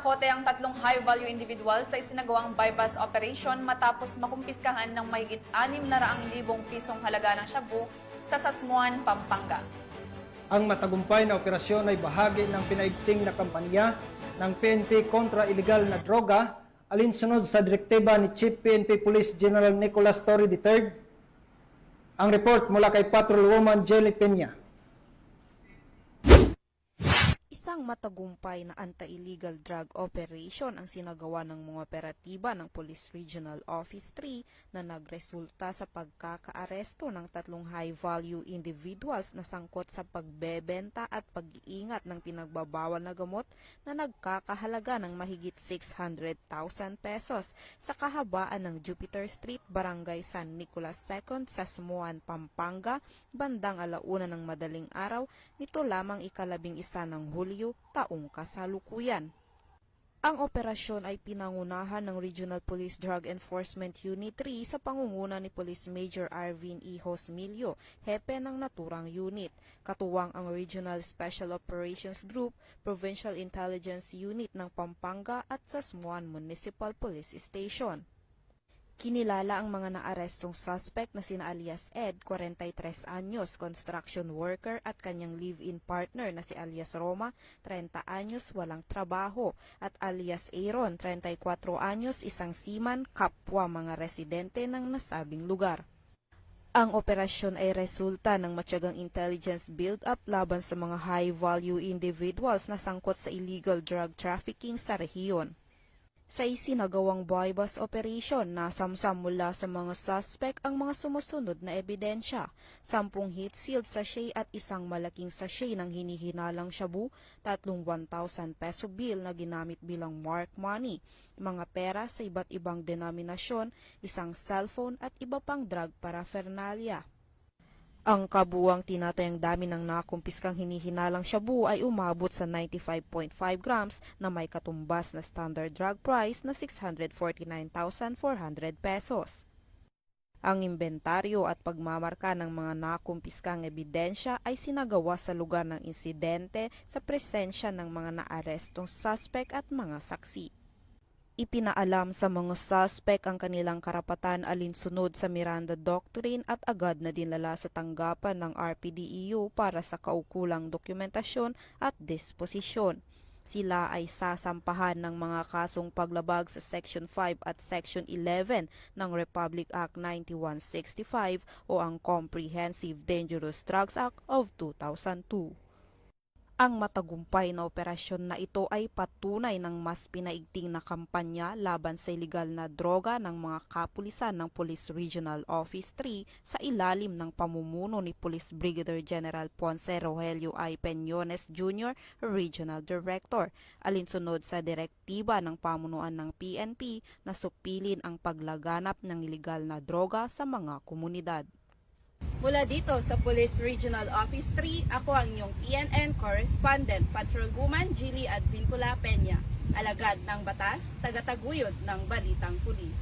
nasakote ang 3 high-value individual sa isinagawang bypass operation matapos makumpiskahan ng mahigit 600,000 pisong halaga ng shabu sa Sasmuan, Pampanga. Ang matagumpay na operasyon ay bahagi ng pinaigting na kampanya ng PNP kontra ilegal na droga alinsunod sa direktiba ni Chief PNP Police General Nicolas Torre III. Ang report mula kay Patrolwoman Jelly Peña. Isang matagumpay na anti-illegal drug operation ang sinagawa ng mga operatiba ng Police Regional Office 3 na nagresulta sa pagkakaaresto ng 3 high-value individuals na sangkot sa pagbebenta at pag-iingat ng pinagbabawal na gamot na nagkakahalaga ng mahigit 600,000 pesos sa kahabaan ng Jupiter Street, Barangay San Nicolas II, Sasmuan, Pampanga, bandang 1:00 ng madaling araw nito lamang ika-11 ng Hulyo taong kasalukuyan. Ang operasyon ay pinangunahan ng Regional Police Drug Enforcement Unit 3 sa pangunguna ni Police Major Arvin E. Hosmilio, hepe ng naturang unit. Katuwang ang Regional Special Operations Group, Provincial Intelligence Unit ng Pampanga at Sasmuan Municipal Police Station. Kinilala ang mga naarestong suspect na sina alias Ed, 43 anyos, construction worker at kanyang live-in partner na si alias Roma, 30 anyos, walang trabaho, at alias Aaron, 34 anyos, isang seaman, kapwa mga residente ng nasabing lugar. Ang operasyon ay resulta ng matyagang intelligence build-up laban sa mga high-value individuals na sangkot sa illegal drug trafficking sa rehiyon. Sa isinagawang bypass operation, nasamsam mula sa mga suspect ang mga sumusunod na ebidensya, 10 heat sealed sachet at isang malaking sachet ng hinihinalang shabu, 3 1,000 peso bill na ginamit bilang mark money, mga pera sa iba't ibang denominasyon, isang cellphone at iba pang drug paraphernalia. Ang kabuuang tinatayang dami ng nakumpiskang hinihinalang shabu ay umabot sa 95.5 grams na may katumbas na standard drug price na 649,400 pesos. Ang inventaryo at pagmamarka ng mga nakumpiskang ebidensya ay sinagawa sa lugar ng insidente sa presensya ng mga naarestong suspect at mga saksi. Ipinaalam sa mga suspect ang kanilang karapatan alinsunod sa Miranda Doctrine at agad na dinala sa tanggapan ng RPDEU para sa kaukulang dokumentasyon at disposisyon. Sila ay sasampahan ng mga kasong paglabag sa Section 5 at Section 11 ng Republic Act 9165 o ang Comprehensive Dangerous Drugs Act of 2002. Ang matagumpay na operasyon na ito ay patunay ng mas pinaigting na kampanya laban sa ilegal na droga ng mga kapulisan ng Police Regional Office 3 sa ilalim ng pamumuno ni Police Brigadier General Ponce Rogelio I. Peñones Jr., Regional Director, alinsunod sa direktiba ng pamunuan ng PNP na supilin ang paglaganap ng ilegal na droga sa mga komunidad. Mula dito sa Police Regional Office 3, ako ang inyong PNN Correspondent, Patrolwoman Jilly Advincula Peña, alagad ng batas, tagataguyod ng Balitang Pulis.